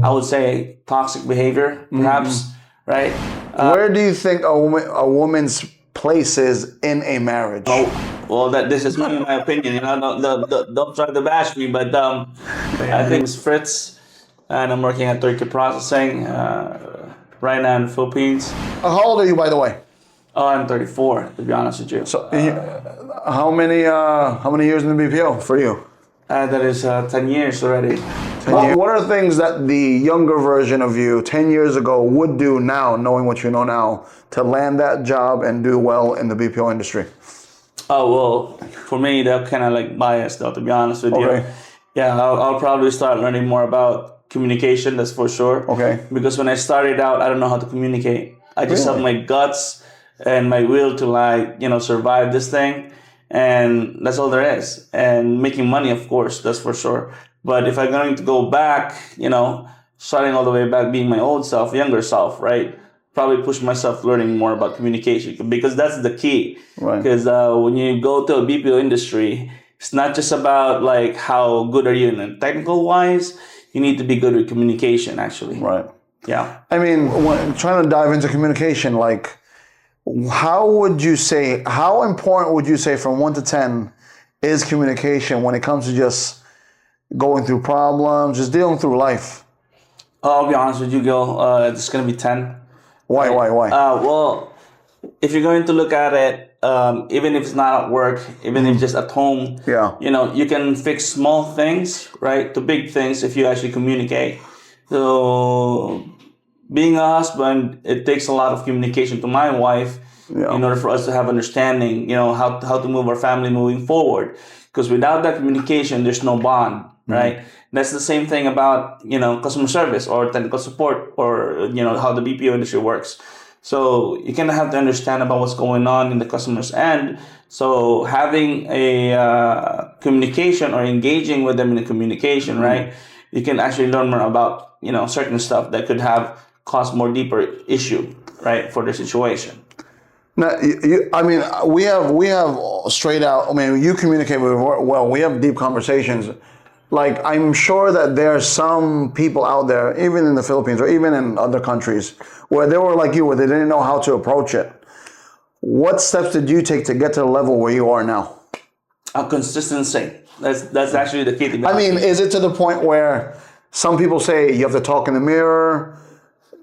I would say, toxic behavior, perhaps, right? Where do you think a woman's place is in a marriage? Oh, well, this is my opinion. Don't try to bash me, but I think it's Fritz, and I'm working at Turkey Processing right now in the Philippines. How old are you, by the way? Oh, I'm 34, to be honest with you. So, how many years in the BPO for you? That is 10 years already. What are things that the younger version of you 10 years ago would do now, knowing what you know now, to land that job and do well in the BPO industry? Oh, well, for me, they're kind of like biased, though, to be honest with you. Okay. Yeah, I'll probably start learning more about communication, that's for sure. Okay. Because when I started out, I don't know how to communicate. I just have my guts and my will to survive this thing. And that's all there is. And making money, of course, that's for sure. But if I'm going to go back, starting all the way back, being my old self, younger self, right? Probably push myself learning more about communication, because that's the key. Right. Because when you go to a BPO industry, it's not just about like how good are you in technical wise. You need to be good with communication, actually. Right. Yeah. I mean, trying to dive into communication, like, how important would you say from 1 to 10 is communication when it comes to just going through problems, just dealing through life? I'll be honest with you, Gil. It's going to be 10. Why? Well, if you're going to look at it, even if it's not at work, even if just at home, you can fix small things, right, to big things if you actually communicate. So being a husband, it takes a lot of communication to my wife in order for us to have understanding, how to move our family moving forward. Because without that communication, there's no bond, right? That's the same thing about, customer service or technical support or, how the BPO industry works. So you kind of have to understand about what's going on in the customer's end. So having a communication or engaging with them in a communication, right? You can actually learn more about, certain stuff that could have caused more deeper issue, right, for the situation. Now, we have straight out. I mean, you communicate well. We have deep conversations. Like, I'm sure that there are some people out there, even in the Philippines or even in other countries, where they were like you, where they didn't know how to approach it. What steps did you take to get to the level where you are now? Consistency. That's actually the key. I mean, is it to the point where some people say you have to talk in the mirror,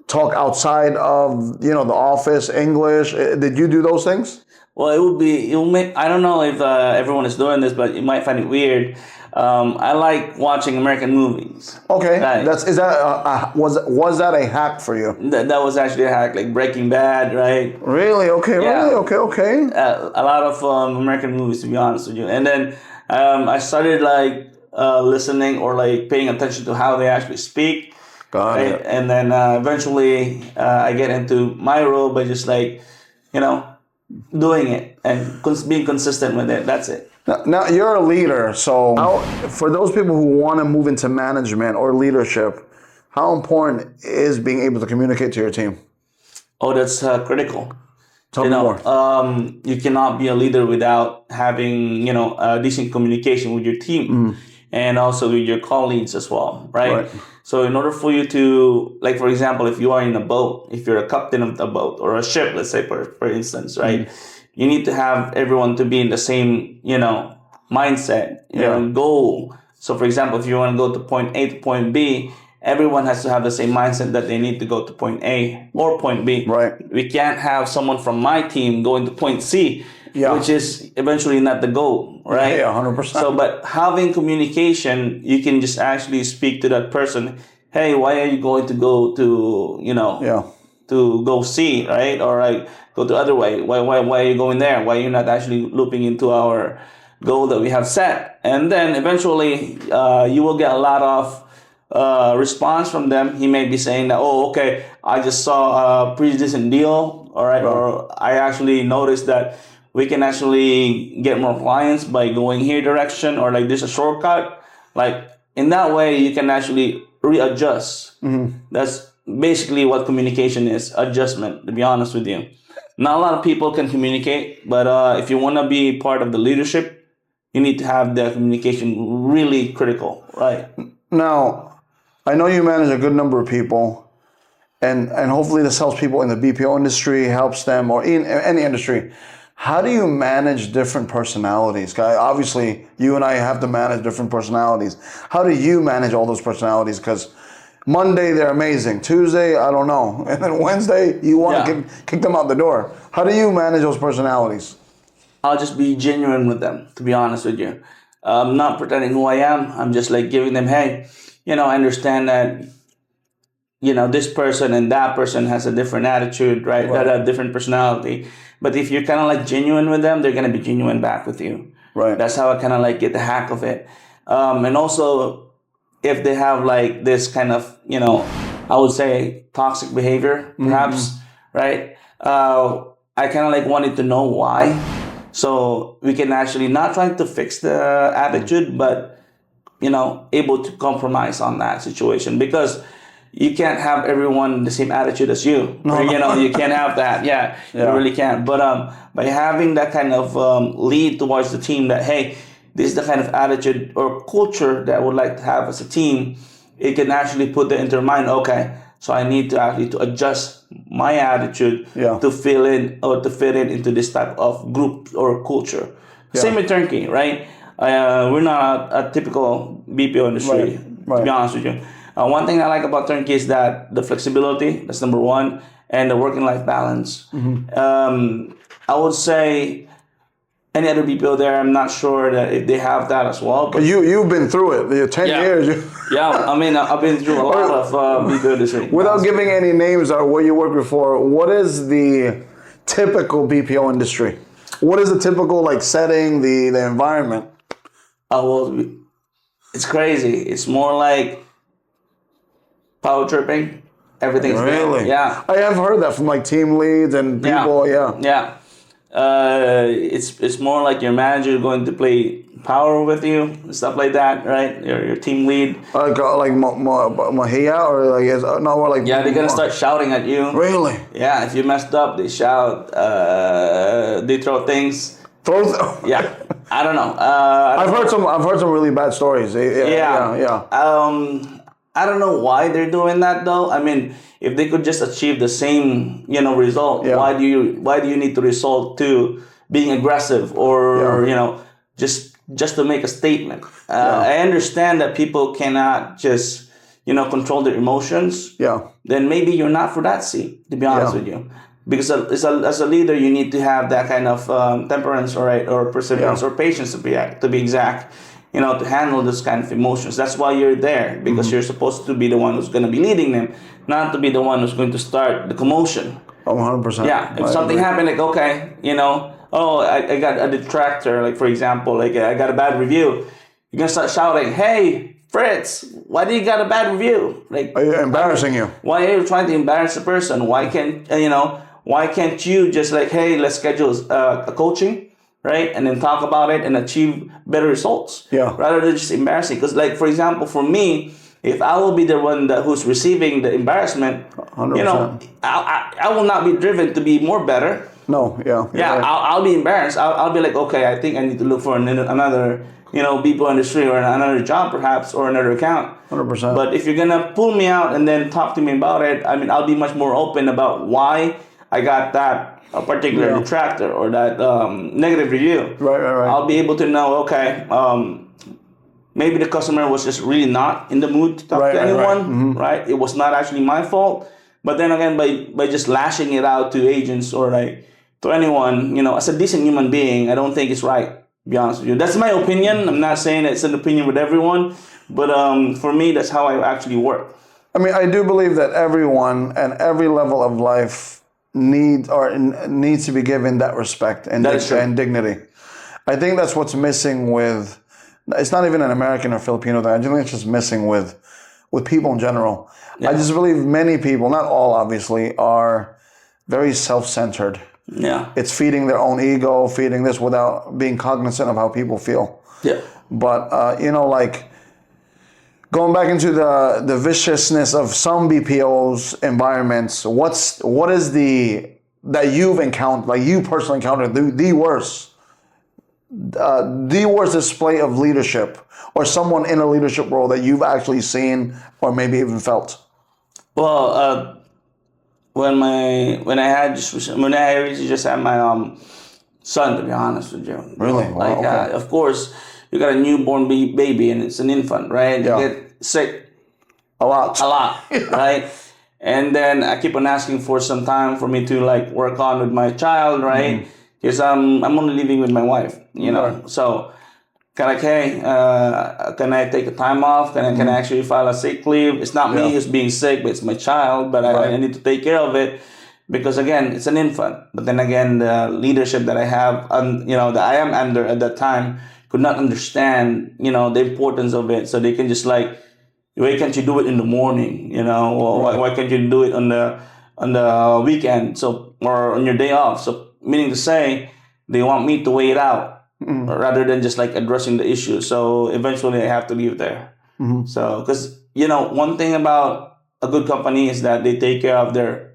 talk outside of the office, English? Did you do those things? Well, I don't know if everyone is doing this, but you might find it weird. I like watching American movies. Okay, right? Was that a hack for you? That was actually a hack, like Breaking Bad, right? Really? Okay, Yeah. really? Okay. A lot of American movies, to be honest with you. And then I started listening or paying attention to how they actually speak. Got it. And then eventually I get into my role by just doing it and being consistent with it. That's it. Now you're a leader, so for those people who want to move into management or leadership, how important is being able to communicate to your team? Oh, that's critical. Tell me more. You cannot be a leader without having decent communication with your team and also with your colleagues as well, right? So in order for you to, for example, if you are in a boat, if you're a captain of the boat or a ship, let's say for instance, right? You need to have everyone to be in the same, mindset, goal. So for example, if you want to go to point A to point B, everyone has to have the same mindset that they need to go to point A or point B. Right. We can't have someone from my team going to point C, which is eventually not the goal, right? Yeah, 100%. So, but having communication, you can just actually speak to that person. Hey, why are you going to go to, to go C, right? Or go the other way. Why are you going there? Why are you not actually looping into our goal that we have set? And then eventually, you will get a lot of response from them. He may be saying that, oh, okay, I just saw a pretty decent deal, all right, or I actually noticed that we can actually get more clients by going here direction, or there's a shortcut. In that way, you can actually readjust. That's basically what communication is, adjustment, to be honest with you. Not a lot of people can communicate, but if you want to be part of the leadership, you need to have the communication really critical, right? Now, I know you manage a good number of people, and hopefully this helps people in the BPO industry, helps them, or in any industry. How do you manage different personalities? Obviously, you and I have to manage different personalities. How do you manage all those personalities? Because Monday, they're amazing. Tuesday, I don't know. And then Wednesday, you want to kick them out the door. How do you manage those personalities? I'll just be genuine with them, to be honest with you. I'm not pretending who I am. I'm just like giving them, hey, I understand that, this person and that person has a different attitude, right? That have different personality. But if you're kind of like genuine with them, they're going to be genuine back with you. Right. That's how I kind of like get the hack of it. And also, if they have like this kind of, I would say toxic behavior, perhaps, right? I kind of like wanted to know why. So we can actually not trying to fix the attitude, but, able to compromise on that situation, because you can't have everyone the same attitude as you. No. Or, you can't have that. Yeah, you really can't. But by having that kind of lead towards the team that, hey, this is the kind of attitude or culture that I would like to have as a team, it can actually put into their mind, okay, so I need to actually to adjust my attitude to fill in or to fit in into this type of group or culture. Yeah. Same with turnkey, right? We're not a typical BPO industry, to be honest with you. One thing I like about turnkey is that the flexibility, that's number one, and the working life balance. I would say any other BPO there, I'm not sure that if they have that as well. But you've been through it. 10 years. I mean, I've been through a lot of BPO industry. Without giving any names or where you worked before, what is the typical BPO industry? What is the typical setting, the environment? Well, it's crazy. It's more like power tripping. Everything's really? Yeah. I have heard that from team leads and people. Yeah. It's more like your manager going to play power with you and stuff like that, right? Your team lead. Mahia or no, or yeah, they're gonna start shouting at you. Really? Yeah, if you messed up, they shout. They throw things. Yeah, I don't know. I've heard some really bad stories. Yeah. I don't know why they're doing that though. I mean, if they could just achieve the same, result, why do you need to resort to being aggressive or just to make a statement? I understand that people cannot just control their emotions. Yeah. Then maybe you're not for that seat, to be honest with you. Because as a leader, you need to have that kind of temperance, or perseverance, or patience to be exact. To handle this kind of emotions. That's why you're there, because you're supposed to be the one who's going to be leading them, not to be the one who's going to start the commotion. 100%. Yeah, if something happened, okay, I got a detractor, for example, I got a bad review. You're going to start shouting, hey, Fritz, why do you got a bad review? Are you embarrassing you? Why are you trying to embarrass the person? Why can't you just hey, let's schedule a coaching? Right, and then talk about it and achieve better results. Yeah. Rather than just embarrassing, because for example, for me, if I will be the one who's receiving the embarrassment, 100%. I will not be driven to be more better. No. Yeah. Yeah. Right. I'll be embarrassed. I'll be like, okay, I think I need to look for another BPO industry or another job perhaps or another account. 100%. But if you're gonna pull me out and then talk to me about it, I mean, I'll be much more open about why I got that. A particular detractor or that negative review. Right. I'll be able to know, okay, maybe the customer was just really not in the mood to talk to anyone, right? It was not actually my fault. But then again, by just lashing it out to agents or to anyone, as a decent human being, I don't think it's right, to be honest with you. That's my opinion. I'm not saying it's an opinion with everyone, but for me, that's how I actually work. I mean, I do believe that everyone and every level of life needs to be given that respect and dignity. I think that's what's missing with. It's not even an American or Filipino thing. I think it's just missing with people in general. Yeah. I just believe many people, not all obviously, are very self-centered. Yeah. It's feeding their own ego, feeding this without being cognizant of how people feel. Yeah. But going back into the viciousness of some BPO's environments, what is that you've encountered, you personally encountered, the worst the worst display of leadership, or someone in a leadership role that you've actually seen or maybe even felt? Well, when I recently just had my son, to be honest with you. Really? Wow, Like, okay. of course, you got a newborn baby and it's an infant, right? Yeah. You get sick A lot. a lot, right? And then I keep on asking for some time for me to like work on with my child, right? Because I'm only living with my wife, you know. Right. So kind of like, hey, can I take a time off? Can I actually file a sick leave? It's not me Yeah. who's being sick, but it's my child. But I need to take care of it because again, it's an infant. But then again, the leadership that I have, you know, that I am under at that time, could not understand, you know, the importance of it. So they can just like, why can't you do it in the morning? You know, or why can't you do it on the weekend? So or on your day off. So meaning to say, they want me to wait it out rather than just like addressing the issue. So eventually, I have to leave there. So because you know, one thing about a good company is that they take care of their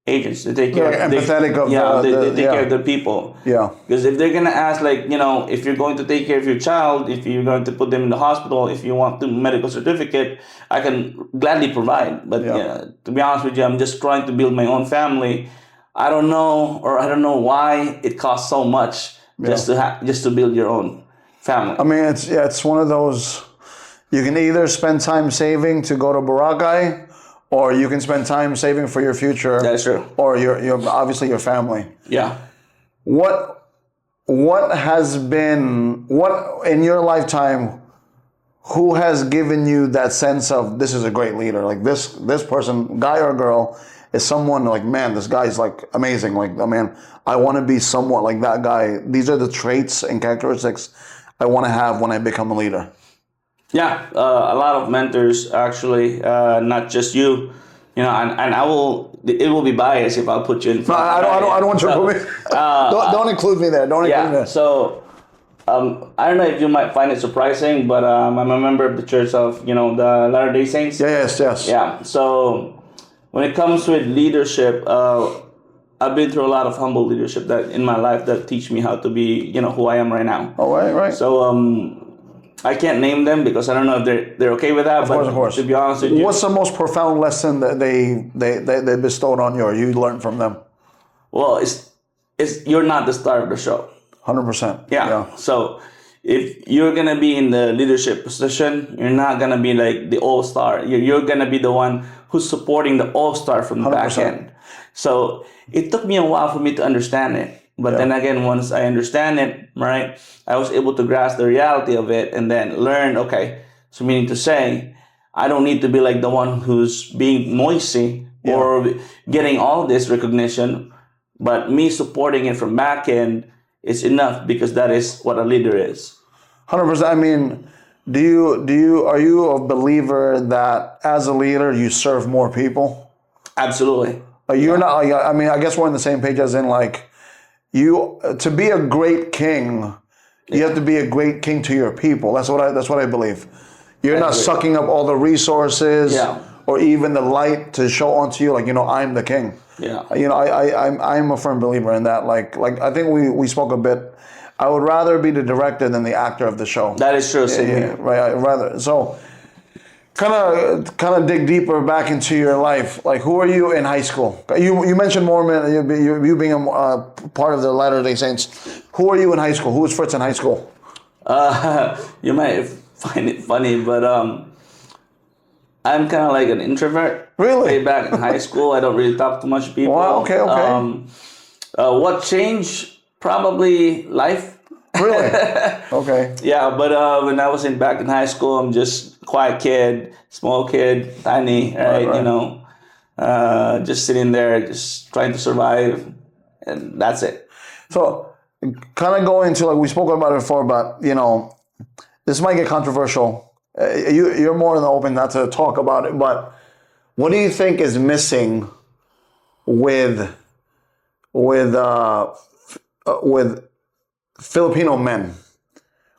agents. They take care. They're empathetic of they take care yeah. of their people. Yeah. Because if they're gonna ask, like, you know, if you're going to take care of your child, if you're going to put them in the hospital, if you want the medical certificate, I can gladly provide. But yeah, to be honest with you, I'm just trying to build my own family. I don't know why it costs so much just to build your own family. I mean, it's one of those. You can either spend time saving to go to Boracay, or you can spend time saving for your future. That is true. Or your obviously your family. Yeah. What has been in your lifetime? Who has given you that sense of this is a great leader? Like this person, guy or girl, is someone like, man, this guy's like amazing. Like, I mean, I want to be somewhat like that guy. These are the traits and characteristics I want to have when I become a leader. Yeah, a lot of mentors actually, not just you. You know, and I will. It will be biased if I'll put you in No, front. I don't want you to put me. Don't include me there. Don't include me there. So I don't know if you might find it surprising, but I'm a member of the Church of, you know, the Latter-day Saints. Yes. Yeah. So when it comes with leadership, I've been through a lot of humble leadership that in my life that teach me how to be, you know, who I am right now. Oh, right. So I can't name them because I don't know if they're okay with that. Of course. To be honest with you, what's the most profound lesson that they bestowed on you, or you learned from them? well, it's you're not the star of the show. 100%. Yeah. So if you're gonna be in the leadership position, you're not gonna be like the all-star. You're gonna be the one who's supporting the all-star from the 100%. back end. So it took me a while for me to understand it. But then again, once I understand it, right, I was able to grasp the reality of it and then learn, okay, so meaning to say, I don't need to be like the one who's being noisy or getting all this recognition, but me supporting it from back end is enough because that is what a leader is. 100%. I mean, are you a believer that as a leader you serve more people? Absolutely. You're not. I mean, I guess we're on the same page as in like. To be a great king, you have to be a great king to your people. That's what I believe. You're not sucking up all the resources or even the light to show onto you, like, you know, I'm the king. Yeah. You know, I'm a firm believer in that. Like I think we spoke a bit. I would rather be the director than the actor of the show. That is true. Right. I'd rather. So kind of dig deeper back into your life. Like, who are you in high school? You mentioned Mormon, you being a part of the Latter-day Saints. Who are you in high school? Who was Fritz in high school? You might find it funny, but I'm kind of like an introvert. Really? Way back in high school, I don't really talk to much people. Wow, okay. What changed? Probably life. Really? Okay. Yeah, but when I was back in high school, I'm just quiet kid, small kid, tiny, right? You know, just sitting there, just trying to survive, and that's it. So, kind of going into, like, we spoke about it before, but, you know, this might get controversial. You're more than open not to talk about it, but what do you think is missing with Filipino men?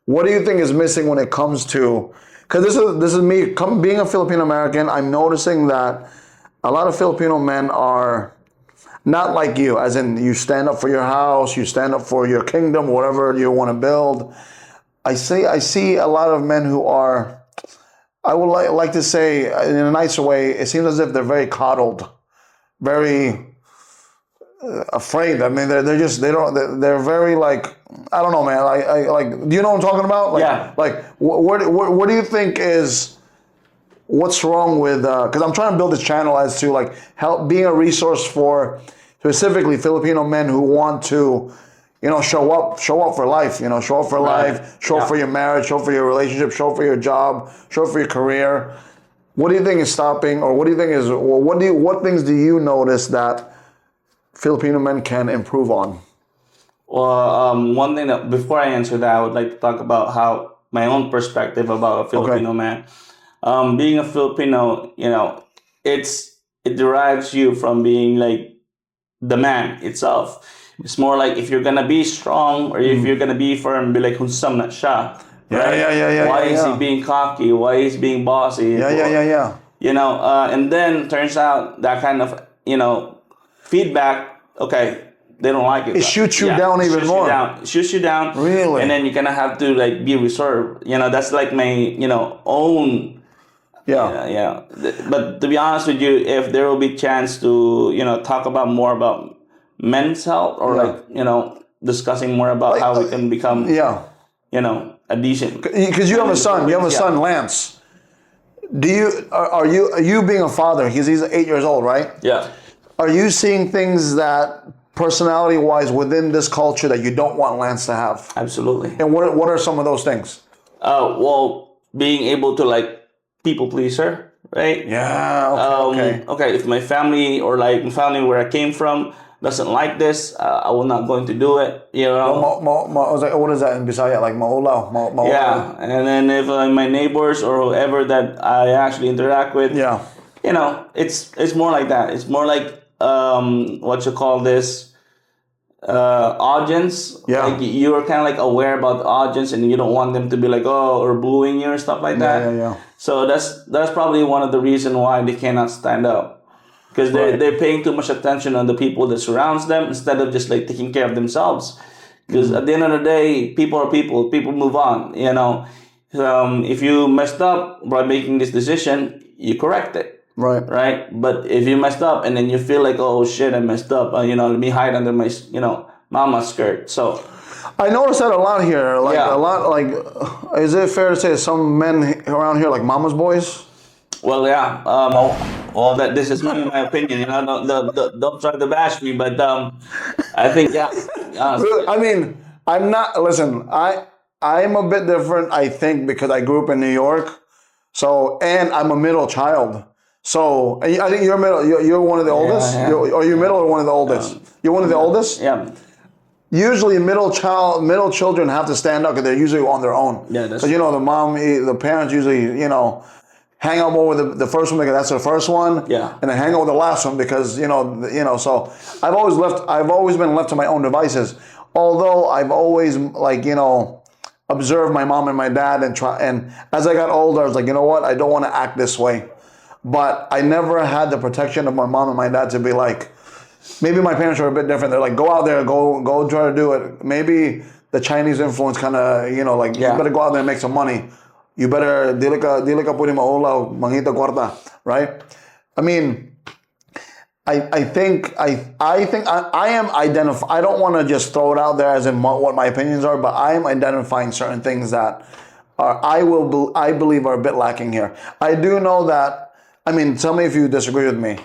What do you think is missing when it comes to, because this is me being a Filipino American, I'm noticing that a lot of Filipino men are, Not like you, as in you stand up for your house, you stand up for your kingdom, whatever you want to build. I see a lot of men who are, I would like to say in a nicer way, it seems as if they're very coddled, very afraid. I mean, they're very like, I don't know, man. Like, do you know what I'm talking about? Like, Yeah. Like, what do you think is, what's wrong with, because I'm trying to build this channel as to like help being a resource for specifically Filipino men who want to, show up for life, show up for life, show up for your marriage, show up for your relationship, show up for your job, show up for your career. What do you think is stopping, or what do you think is, or what things do you notice that Filipino men can improve on? Well, one thing that before I answer that, I would like to talk about how my own perspective about a Filipino man. Being a Filipino, it derives you from being like the man itself. It's more like if you're gonna be strong or if you're gonna be firm, be like hunsam na siya. Right? Why is he being cocky? Why is he being bossy? Yeah. And then turns out that kind of feedback. Okay, they don't like it. It shoots you down even more. It shoots you down. Really? And then you're gonna have to like be reserved. That's like my own. Yeah. But to be honest with you, if there will be chance to talk about more about men's health or discussing more about how we can become a decent. Because you have a son. You have a son, Lance. Are you being a father? Because he's 8 years old, right? Yeah. Are you seeing things that personality-wise within this culture that you don't want Lance to have? Absolutely. And what are some of those things? Well, being able to like people pleaser, right? Yeah. Okay. If my family or like my family where I came from doesn't like this, I will not going to do it. What is that in Bisaya? Like maulaw. Yeah, and then if my neighbors or whoever that I actually interact with, it's more like that. It's more like what you call this audience. Like you're kind of like aware about the audience and you don't want them to be like or booing you or stuff like that. Yeah. So that's probably one of the reasons why they cannot stand up, because they're paying too much attention on the people that surrounds them instead of just like taking care of themselves. Because at the end of the day, people are people. People move on. If you messed up by making this decision, you correct it. Right. But if you messed up and then you feel like, oh shit, I messed up. Let me hide under my mama's skirt. So I noticed that a lot here. A lot. Like, is it fair to say some men around here like mama's boys? Well, yeah. That this is my opinion. Don't try to bash me, but I think I mean, I'm not. Listen, I'm a bit different. I think because I grew up in New York, and I'm a middle child. So I think you're middle. You're one of the oldest. Are you middle or one of the oldest? You're one of the oldest. Yeah. Usually, middle children have to stand up because they're usually on their own. Yeah, that's so the parents usually hang out more with the first one because that's their first one. Yeah. And then hang out with the last one because So I've always been left to my own devices. Although I've always observed my mom and my dad and as I got older, I was like, you know what? I don't want to act this way. But I never had the protection of my mom and my dad to be like, maybe my parents are a bit different. They're like, go out there, go try to do it. Maybe the Chinese influence kind of, you better go out there and make some money. You better, dili ka pwede maulaw, mangita kwarta, right? I mean, I think I am identifying, I don't want to just throw it out there as in what my opinions are, but I am identifying certain things that I believe are a bit lacking here. I do know that, tell me if you disagree with me.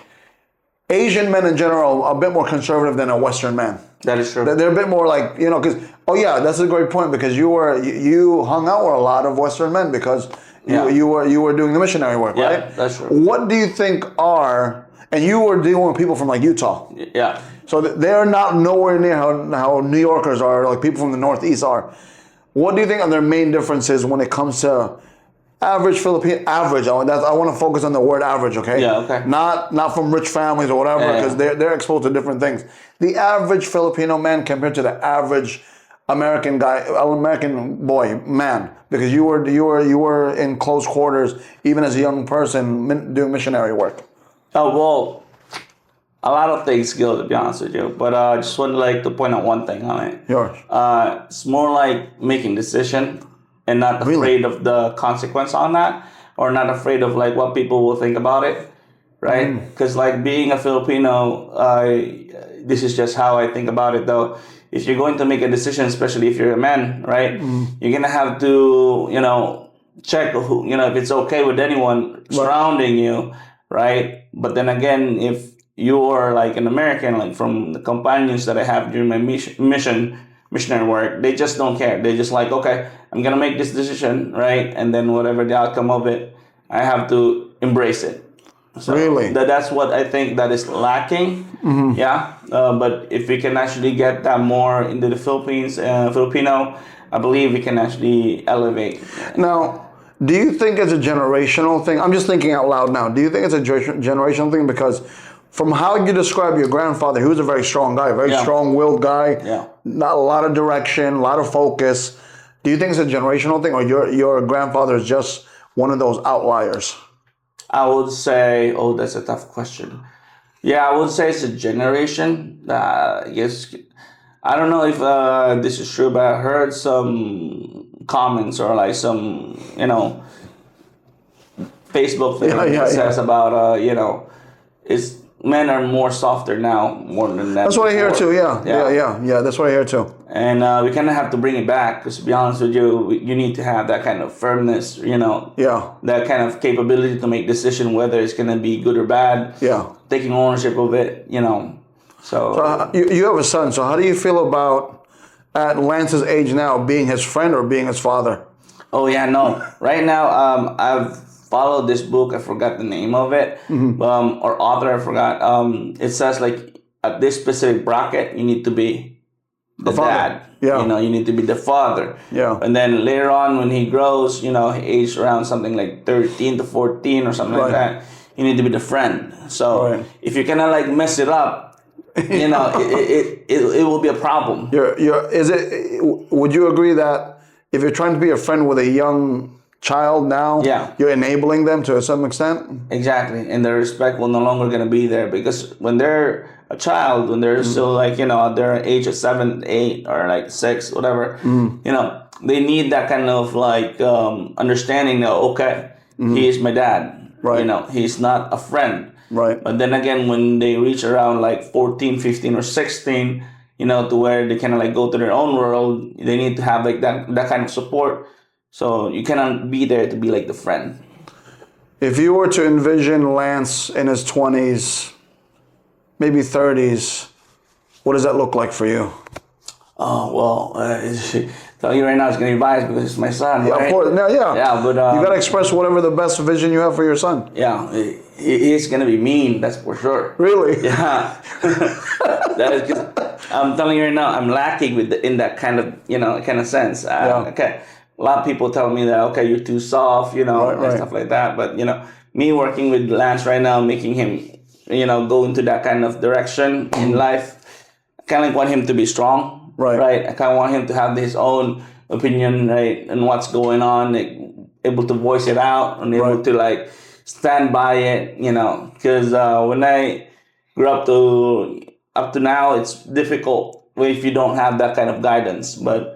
Asian men in general are a bit more conservative than a Western man. That is true. They're a bit more like, because, that's a great point because you hung out with a lot of Western men because you were doing the missionary work, right? Yeah, that's true. What do you think and you were dealing with people from like Utah. Yeah. So they're not nowhere near how New Yorkers are, like people from the Northeast are. What do you think are their main differences when it comes to average Filipino, average? I want to focus on the word average, okay? Yeah, okay. Not from rich families or whatever, because they're exposed to different things. The average Filipino man compared to the average American boy, man, because you were in close quarters, even as a young person doing missionary work. Oh, well, a lot of things skill, to be honest with you. But I just would like to point out one thing on it. Yours. It's more like making decision and not afraid of the consequence on that, or not afraid of like what people will think about it, right? Because like being a Filipino, this is just how I think about it though. If you're going to make a decision, especially if you're a man, right, you're gonna have to, check who, if it's okay with anyone surrounding you, right? But then again, if you're like an American, like from the companions that I have during my missionary work, they just don't care. They just like, okay, I'm gonna make this decision, right? And then whatever the outcome of it, I have to embrace it. So really? That's what I think that is lacking. Yeah. But if we can actually get that more into the Filipino, I believe we can actually elevate. Now, do you think it's a generational thing? I'm just thinking out loud now. Do you think it's a generational thing? Because from how you describe your grandfather, he was a very strong guy, very strong-willed guy. Yeah. Not a lot of direction, a lot of focus. Do you think it's a generational thing, or your grandfather is just one of those outliers? I would say, that's a tough question. Yeah, I would say it's a generation. Yes, I don't know if this is true, but I heard some comments or like some, Facebook thing that says about, it's men are more softer now more than that. That's what I hear too. Yeah. That's what I hear too. And we kind of have to bring it back because, to be honest with you, you need to have that kind of firmness, that kind of capability to make decision whether it's going to be good or bad. Yeah. Taking ownership of it, So you have a son. So how do you feel about, at Lance's age now, being his friend or being his father? Oh yeah, no. Right now, I've followed this book. I forgot the name of it, or author. I forgot. It says like at this specific bracket, you need to be the dad. Yeah. You need to be the father. Yeah. And then later on, when he grows, he aged around something like 13 to 14 or something like that. You need to be the friend. So if you kind of like mess it up, it will be a problem. Would you agree that if you're trying to be a friend with a young child now, you're enabling them to some extent? Exactly. And the respect will no longer going to be there, because when they're a child, when they're still like, at their age of 7, 8 or like 6, whatever, they need that kind of like understanding that, okay, he is my dad. Right. He's not a friend. Right. But then again, when they reach around like 14, 15 or 16, to where they kind of like go to their own world, they need to have like that kind of support. So you cannot be there to be like the friend. If you were to envision Lance in his 20s, maybe 30s, what does that look like for you? Oh, well, tell you right now it's going to be biased because it's my son, right? Of course. Yeah, but you got to express whatever the best vision you have for your son. Yeah, he's going to be mean, that's for sure. Really? Yeah. I'm telling you right now, I'm lacking in that kind of sense. Okay. A lot of people tell me that, okay, you're too soft, and stuff like that. But, me working with Lance right now, making him, go into that kind of direction in life, I kind of like want him to be strong. Right. I kind of want him to have his own opinion, right, and what's going on, like, able to voice it out and able to like stand by it, because when I grew up to now, it's difficult if you don't have that kind of guidance. But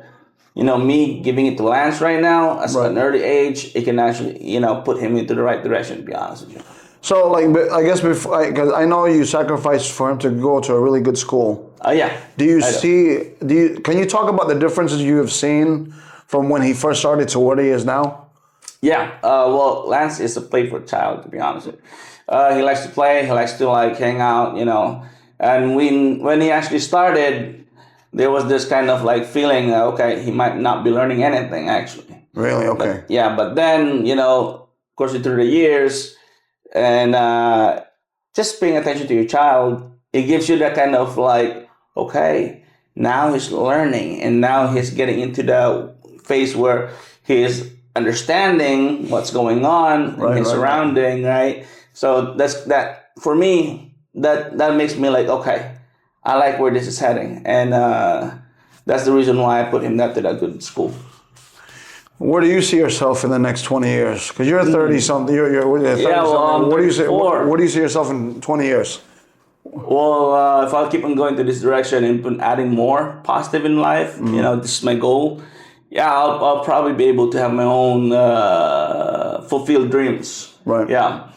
me giving it to Lance right now at an early age, it can actually put him into the right direction, to be honest with you. So, like, I guess because I know you sacrificed for him to go to a really good school. Yeah. Can you talk about the differences you have seen from when he first started to what he is now? Yeah. Well, Lance is a playful child, to be honest with you. He likes to play. He likes to like hang out, And when he actually started, there was this kind of like feeling that, okay, he might not be learning anything actually. Really? Okay. But then, of course, through the years, and just paying attention to your child, it gives you that kind of like, okay, now he's learning, and now he's getting into the phase where he is understanding what's going on in his surrounding, right? So that for me, that makes me like, okay, I like where this is heading, and that's the reason why I put him to that good school. Where do you see yourself in the next 20 years? Because you're 30 something. You're 30 something. Well, Where do you see yourself in 20 years? Well, if I'll keep on going to this direction and adding more positive in life, this is my goal. Yeah, I'll probably be able to have my own fulfilled dreams. Right. Yeah.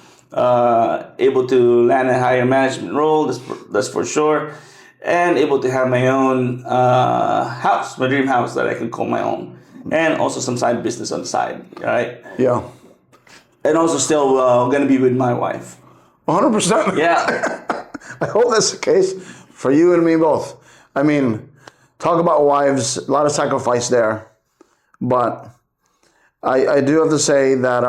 Able to land a higher management role, that's for sure. And able to have my own house, my dream house that I can call my own. And also some side business on the side, right? Yeah. And also still going to be with my wife. 100%. Yeah. I hope that's the case for you and me both. I mean, talk about wives, a lot of sacrifice there. But I do have to say that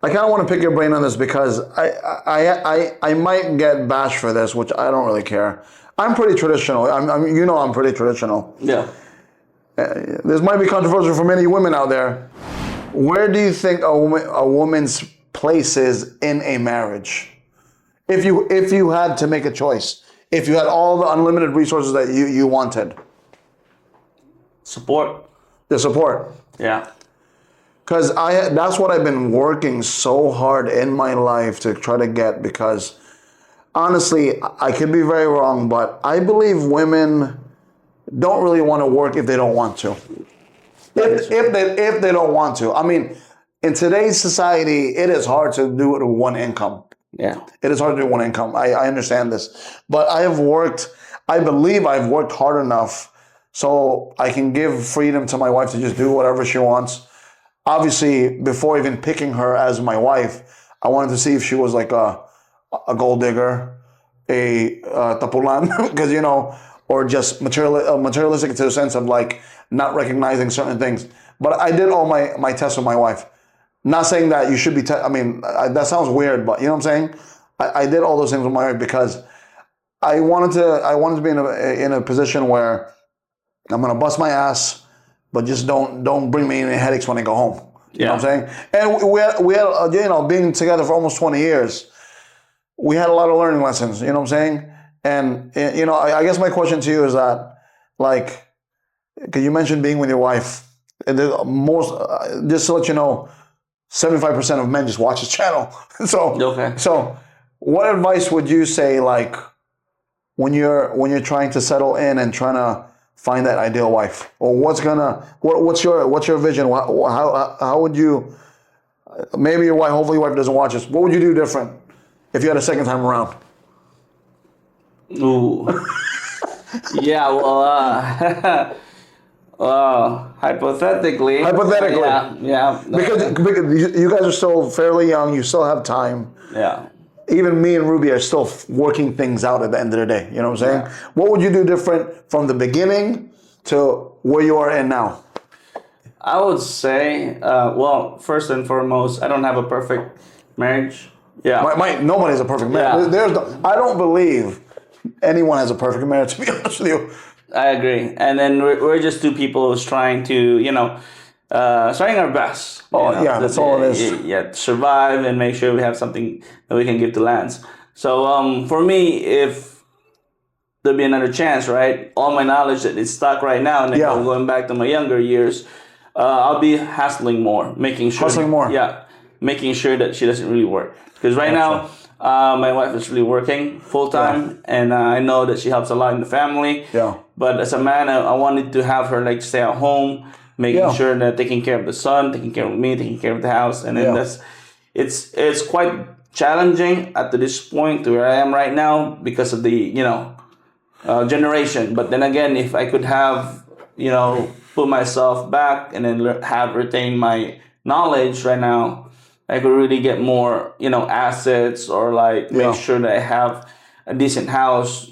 I kind of want to pick your brain on this because I might get bashed for this, which I don't really care. I'm pretty traditional. I'm pretty traditional. Yeah. This might be controversial for many women out there. Where do you think a woman's place is in a marriage? If you had to make a choice, if you had all the unlimited resources that you wanted. Support. The support. Yeah. Because that's what I've been working so hard in my life to try to get, because honestly, I could be very wrong, but I believe women don't really want to work if they don't want to. If they don't want to. I mean, in today's society, it is hard to do it with one income. Yeah. It is hard to do one income. I understand this. But I believe I've worked hard enough so I can give freedom to my wife to just do whatever she wants. Obviously, before even picking her as my wife, I wanted to see if she was like a gold digger, a tapulan, because or just materialistic to the sense of like not recognizing certain things. But I did all my tests with my wife. Not saying that you should be. That sounds weird, but you know what I'm saying. I did all those things with my wife because I wanted to be in a position where I'm gonna bust my ass, but just don't bring me any headaches when I go home. You know what I'm saying? And we had being together for almost 20 years, we had a lot of learning lessons. You know what I'm saying? And I guess my question to you is that, like, because you mentioned being with your wife, and just to let you know, 75% of men just watch this channel. So what advice would you say, like, when you're trying to settle in and trying to find that ideal wife, or what's your vision? How would you? Maybe your wife. Hopefully, your wife doesn't watch this. What would you do different if you had a second time around? Ooh. Yeah. Well, hypothetically. Yeah. Because you guys are still fairly young. You still have time. Yeah. Even me and Ruby are still working things out at the end of the day. You know what I'm saying? Yeah. What would you do different from the beginning to where you are in now? I would say, first and foremost, I don't have a perfect marriage. Yeah. Nobody's a perfect marriage. Yeah. I don't believe anyone has a perfect marriage, to be honest with you. I agree. And then we're just two people who's trying to, trying our best. That's all it is. Yeah, survive and make sure we have something that we can give to Lance. So for me, if there'd be another chance, right? All my knowledge that is stuck right now, and then going back to my younger years, I'll be hustling more, making sure that she doesn't really work. Because right now, my wife is really working full time, and I know that she helps a lot in the family. Yeah. But as a man, I wanted to have her like stay at home, making sure that taking care of the son, taking care of me, taking care of the house, and then it's quite challenging at this point to where I am right now because of the generation. But then again, if I could have put myself back and then retain my knowledge right now, I could really get more assets, or like make sure that I have a decent house,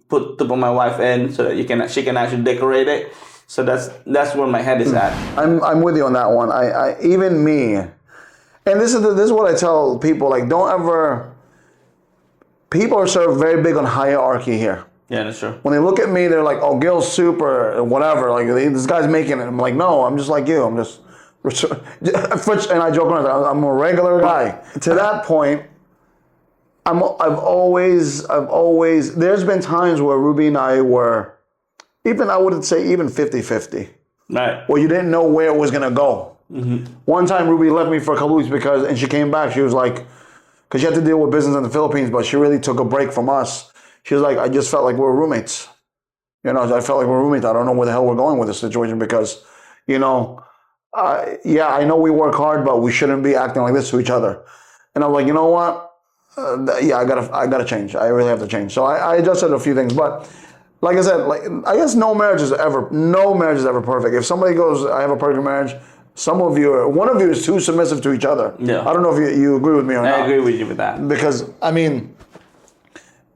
put my wife in so that she can actually decorate it. So that's where my head is at. I'm with you on that one. I even me, and this is what I tell people, like, don't ever. People are sort of very big on hierarchy here. Yeah, that's true. When they look at me, they're like, "Oh, Gil's super, whatever. Like, this guy's making it." I'm like, "No, I'm just like you. I'm just." Fritz and I joke around. I'm a regular guy. To that point, I've always. There's been times where Ruby and I were, I wouldn't say even 50-50. Right. Where you didn't know where it was gonna go. Mm-hmm. One time, Ruby left me for a couple weeks and she came back. She was like, because she had to deal with business in the Philippines, but she really took a break from us. She was like, I just felt like we were roommates. I felt like we're roommates. I don't know where the hell we're going with this situation because, yeah, I know we work hard, but we shouldn't be acting like this to each other. And I'm like, you know what? Yeah, I gotta change. I really have to change. So I adjusted a few things, but like I said, I guess no marriage is ever perfect. If somebody goes, I have a perfect marriage, one of you is too submissive to each other. Yeah. I don't know if you agree with me or not. I agree with you with that. Because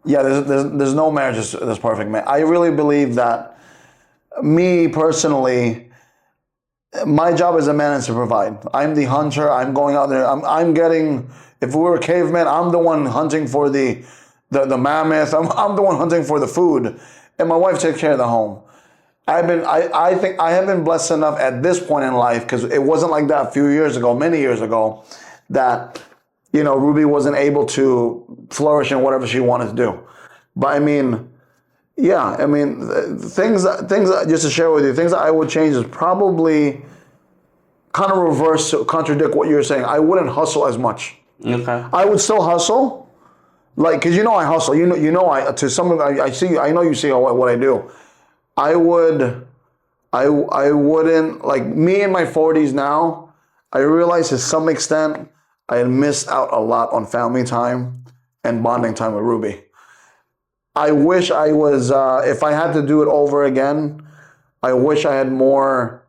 yeah, there's no marriage that's perfect, man. I really believe that, me personally, my job as a man is to provide. I'm the hunter. I'm going out there. I'm getting. If we were cavemen, I'm the one hunting for the mammoth. I'm the one hunting for the food, and my wife takes care of the home. I think I have been blessed enough at this point in life, because it wasn't like that a few years ago, many years ago, that Ruby wasn't able to flourish in whatever she wanted to do. But yeah, things just to share with you, things that I would change is probably kind of contradict what you're saying. I wouldn't hustle as much. Okay. I would still hustle, because I hustle. I see. I know you see what I do. I wouldn't, like, me in my 40s now. I realize to some extent I had missed out a lot on family time and bonding time with Ruby. I wish I was, if I had to do it over again, I wish I had more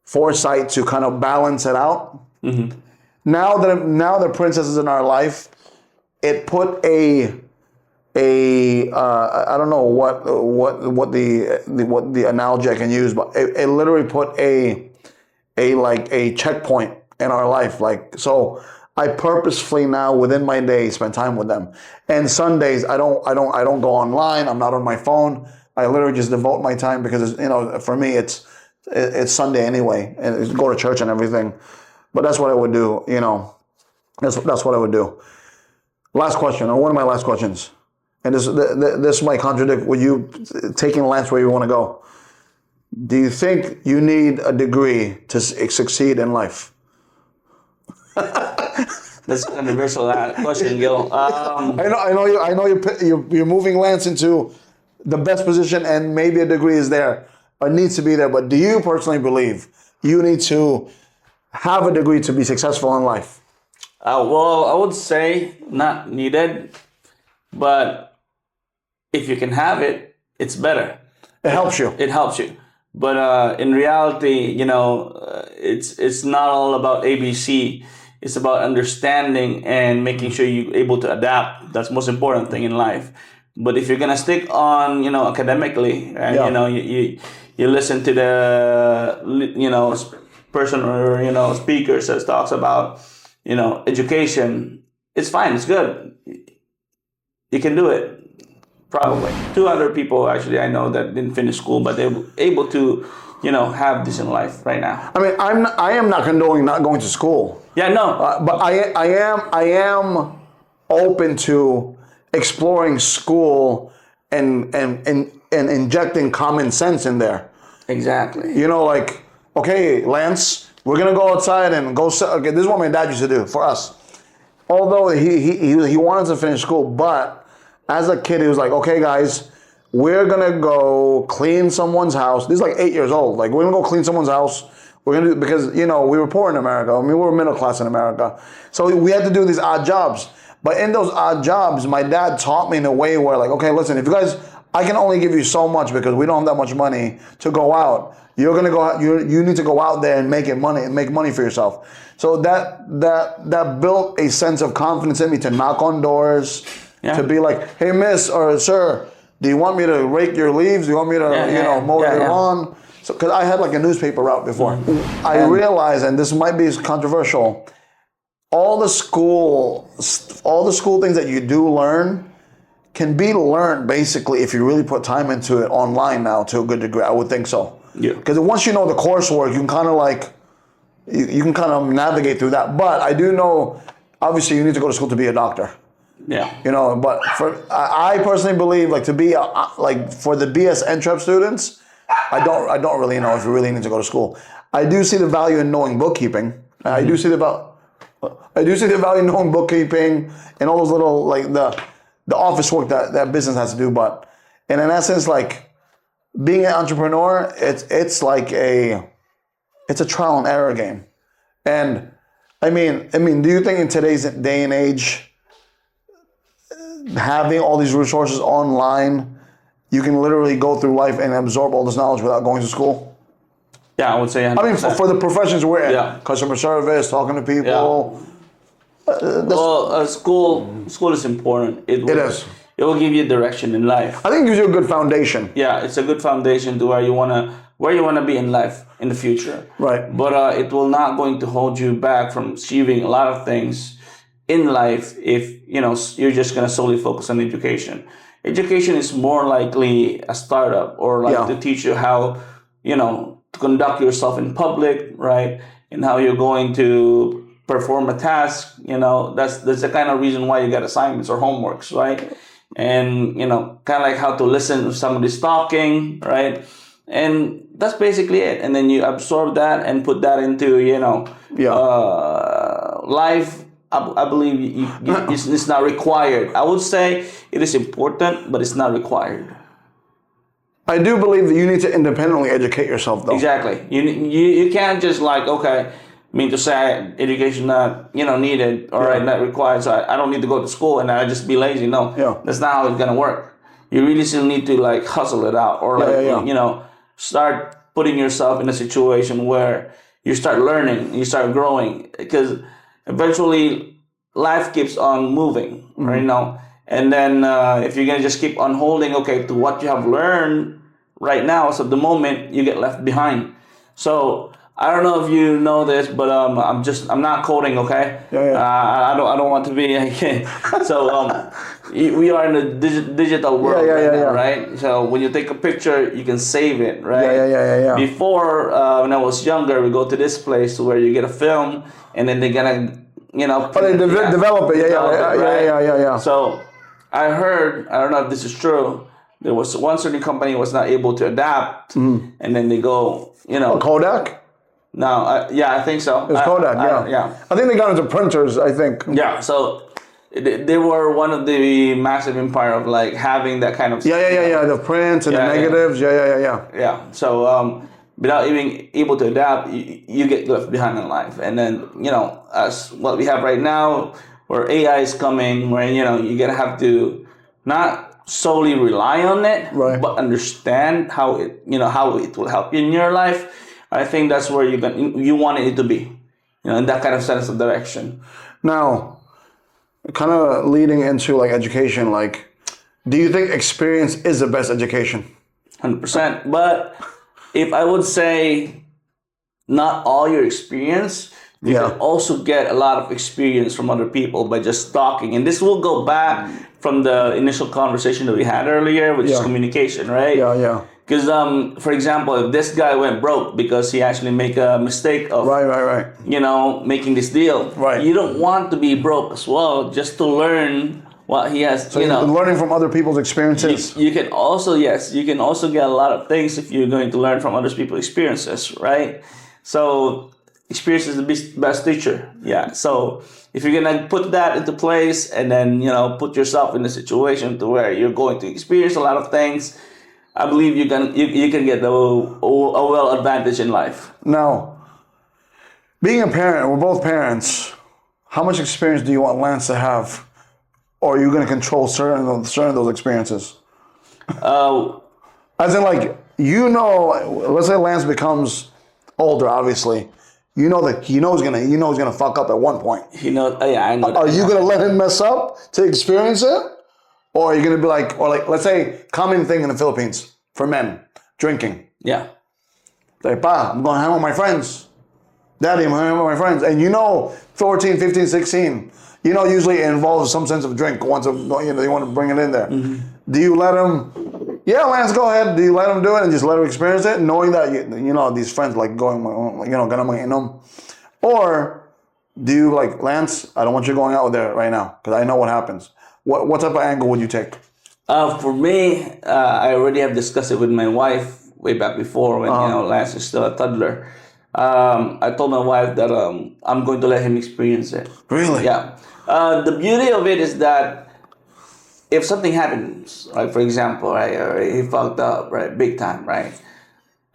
foresight to kind of balance it out. Mm-hmm. Now the princess is in our life, it put I don't know what the analogy I can use, but it literally put a checkpoint in our life. Like, so I purposefully now within my day spend time with them. And Sundays I don't go online. I'm not on my phone. I literally just devote my time, because for me it's Sunday anyway, and it's go to church and everything. But that's what I would do. That's what I would do. Last question, or one of my last questions, and this might contradict with you taking Lance where you want to go. Do you think you need a degree to succeed in life? That's a controversial question, Gil. I know you're moving Lance into the best position, and maybe a degree is there or needs to be there. But do you personally believe you need to have a degree to be successful in life? Well, I would say not needed, but if you can have it, it's better. It helps you. It helps you. But in reality, it's not all about ABC. It's about understanding and making sure you're able to adapt. That's the most important thing in life. But if you're gonna stick on, academically, right? Yeah. You listen to the, person or speakers that talks about, education. It's fine. It's good. You can do it. Probably 200 people actually I know that didn't finish school, but they're able to, have this in life right now. I am not condoning not going to school. Yeah, no. But I am open to exploring school and injecting common sense in there. Exactly. Like, okay, Lance, we're gonna go outside and go. Okay, this is what my dad used to do for us. Although he wanted to finish school, but as a kid he was like, okay, guys, we're gonna go clean someone's house. This is like 8 years old. Like, we're gonna go clean someone's house. We're gonna do, because we were poor in America. We were middle class in America, so we had to do these odd jobs. But in those odd jobs, my dad taught me in a way where, like, okay, listen, if you guys, I can only give you so much because we don't have that much money to go out. You're gonna go out. You need to go out there and make money for yourself. So that built a sense of confidence in me to knock on doors, to be like, hey, miss or sir, do you want me to rake your leaves? Do you want me to mow your lawn? So, because I had like a newspaper route before. Mm-hmm. I realized, and this might be controversial, all the school things that you do learn can be learned basically if you really put time into it online now to a good degree. I would think so. Yeah. Because once you know the coursework, you can kind of like, you can kind of navigate through that. But I do know, obviously, you need to go to school to be a doctor. Yeah. But I personally believe, like, to be like for the BS NTREP students, I don't really know if you really need to go to school. I do see the value in knowing bookkeeping. Mm-hmm. I do see the value. I do see the value in knowing bookkeeping and all those little, like the office work that business has to do. But in an essence, like being an entrepreneur, it's like it's a trial and error game. And I mean, do you think in today's day and age, having all these resources online, you can literally go through life and absorb all this knowledge without going to school? Yeah, I would say 100%. I mean, for the professions we're in, customer service, talking to people. School is important. It is. It will give you direction in life. I think it gives you a good foundation. Yeah, it's a good foundation to where you wanna be in life in the future. Right. But it will not going to hold you back from achieving a lot of things in life if you're just gonna solely focus on education. Education is more likely a startup or to teach you how to conduct yourself in public, right? And how you're going to perform a task. That's the kind of reason why you get assignments or homeworks, right? And kind of like how to listen if somebody's talking, right? And that's basically it. And then you absorb that and put that into life. I believe it's not required. I would say it is important, but it's not required. I do believe that you need to independently educate yourself, though. Exactly. You can't just to say education not needed or not required, so I don't need to go to school and I just be lazy. No, that's not how it's gonna work. You really still need to hustle it out or start putting yourself in a situation where you start learning, you start growing, because eventually life keeps on moving, right? And then if you're gonna just keep on holding to what you have learned right now, as of the moment, you get left behind. So I don't know if you know this, but I'm not coding, okay? I don't want to be so we are in a digital world now, right? So when you take a picture, you can save it, right? Before when I was younger, we go to this place where you get a film, and then they're gonna they develop it. Yeah. So I heard, I don't know if this is true, there was one certain company was not able to adapt, and then they go, Kodak? No, I think so. It's Kodak, I think they got into printers, I think. Yeah, so they were one of the massive empire of having that kind of stuff. The prints and the negatives. Yeah, so without even able to adapt, you get left behind in life. And then, as what we have right now, where AI is coming, where, you're going to have to not solely rely on it, but understand how it will help you in your life. I think that's where you wanted it to be, in that kind of sense of direction. Now, kind of leading into education, do you think experience is the best education? 100%. But if I would say not all your experience, you can also get a lot of experience from other people by just talking. And this will go back from the initial conversation that we had earlier, which is communication, right? Because, for example, if this guy went broke because he actually made a mistake of, making this deal, you don't want to be broke as well, just to learn what he has. So learning from other people's experiences. You can also get a lot of things if you're going to learn from other people's experiences, right? So experience is the best teacher. Yeah. So if you're gonna put that into place and then put yourself in a situation to where you're going to experience a lot of things, I believe you can get a well advantage in life. Now, being a parent, we're both parents. How much experience do you want Lance to have, or are you going to control certain of those experiences? As in, let's say Lance becomes older, obviously. You know that he knows he's gonna fuck up at one point. I know. Are you gonna let him mess up to experience it? Or are you gonna be let's say, common thing in the Philippines for men, drinking. Yeah. Pa, I'm going hang with my friends. Daddy, I'm hanging with my friends. And 14, 15, 16, usually it involves some sense of drink once they want to bring it in there. Mm-hmm. Do you let him, Lance, go ahead. Do you let him do it and just let him experience it, knowing that, these friends going, gonna. Or do you Lance, I don't want you going out there right now because I know what happens. What type of angle would you take? For me, I already have discussed it with my wife way back before when Lance is still a toddler. I told my wife that I'm going to let him experience it. Really? Yeah. The beauty of it is that if something happens, like for example, right, or he fucked up, right, big time, right,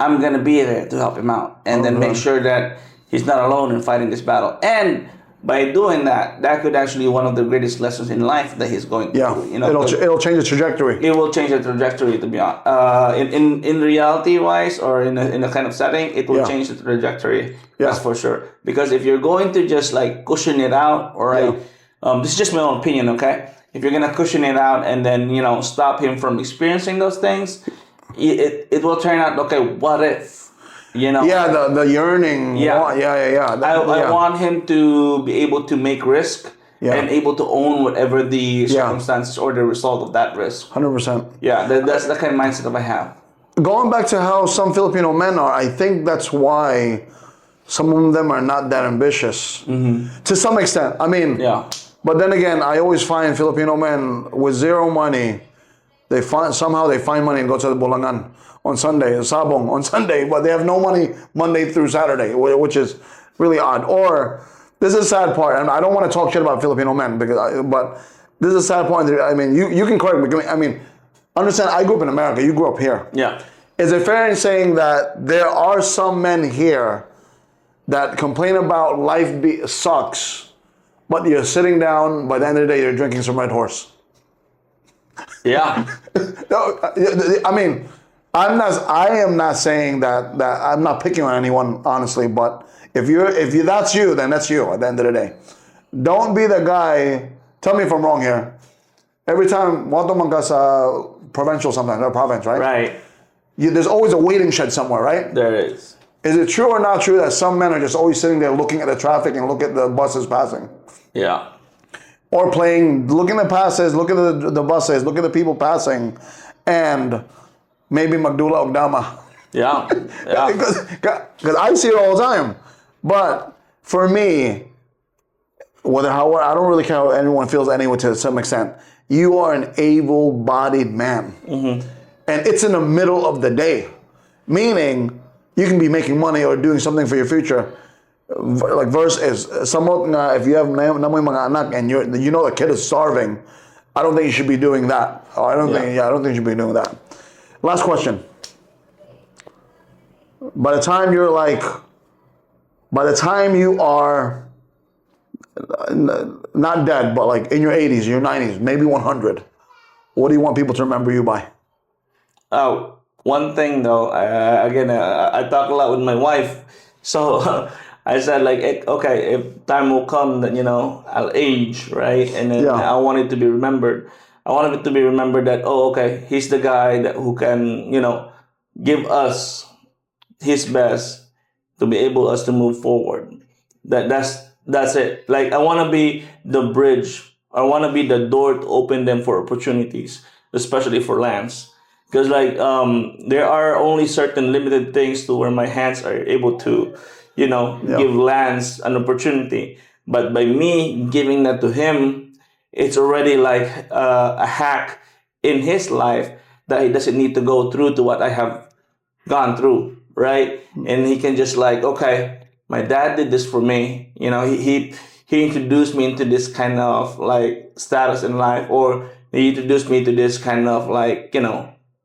I'm gonna be there to help him out, and then make sure that he's not alone in fighting this battle. And by doing that, that could actually be one of the greatest lessons in life that he's going to do. You know, it'll change the trajectory. it will change the trajectory. To be honest, in reality wise, or in a kind of setting, it will change the trajectory. That's for sure. Because if you're going to just like cushion it out, all right, this is just my own opinion, okay? If you're gonna cushion it out and then stop him from experiencing those things, it will turn out, okay, what if? The yearning. Yeah. I I want him to be able to make risk and able to own whatever the circumstances or the result of that risk. 100%. Yeah, that's the kind of mindset that I have. Going back to how some Filipino men are, I think that's why some of them are not that ambitious. To some extent. I mean, but then again, I always find Filipino men with zero money, somehow they find money and go to the Bulangan on Sunday, Sabong on Sunday, but they have no money Monday through Saturday, which is really odd. Or this is a sad part, and I don't want to talk shit about Filipino men, but this is a sad point. I mean, you can correct me. I mean, understand, I grew up in America, you grew up here. Yeah. Is it fair in saying that there are some men here that complain about life sucks, but you're sitting down, by the end of the day, you're drinking some Red Horse? Yeah. I mean, I am not saying that I'm not picking on anyone, honestly, but if that's you, then that's you at the end of the day. Don't be the guy, tell me if I'm wrong here. Every time, wato man ka sa provincial sometimes, or province, right? Right. There's always a waiting shed somewhere, right? There is. Is it true or not true that some men are just always sitting there looking at the traffic and look at the buses passing? Yeah. Or looking at the passes, look at the buses, look at the people passing, and maybe Magdula Ogdama. Yeah. Because I see it all the time. But for me, I don't really care how anyone feels anyway to some extent. You are an able-bodied man. And it's in the middle of the day. Meaning, you can be making money or doing something for your future. Like verse is, if you have namoy mga anak and you know the kid is starving, I don't think you should be doing that. I don't think you should be doing that. Last question. By the time you are not dead, but like in your 80s, your 90s, maybe 100, what do you want people to remember you by? One thing though, I talk a lot with my wife, so I said like, okay, if time will come that I'll age, right, and then I want it to be remembered. I want it to be remembered that okay, he's the guy who can give us his best to be able us to move forward. That's it. Like I want to be the bridge. I want to be the door to open them for opportunities, especially for lands. Because there are only certain limited things to where my hands are able to, give lands an opportunity. But by me giving that to him, it's already like a hack in his life that he doesn't need to go through to what I have gone through, right? And he can just okay, my dad did this for me. He introduced me into this kind of status in life, or he introduced me to this kind of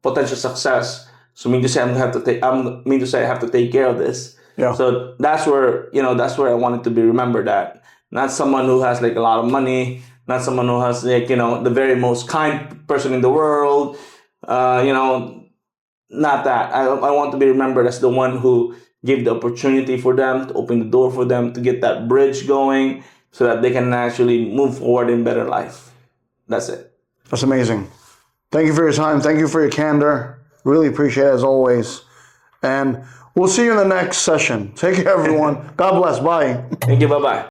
potential success. So mean to say I have to take care of this. Yeah. So that's where I wanted to be remembered at. Not someone who has a lot of money, not someone who has the very most kind person in the world. Not that. I want to be remembered as the one who gave the opportunity for them, to open the door for them, to get that bridge going so that they can actually move forward in better life. That's it. That's amazing. Thank you for your time. Thank you for your candor. Really appreciate it as always. And we'll see you in the next session. Take care, everyone. God bless. Bye. Thank you. Bye-bye.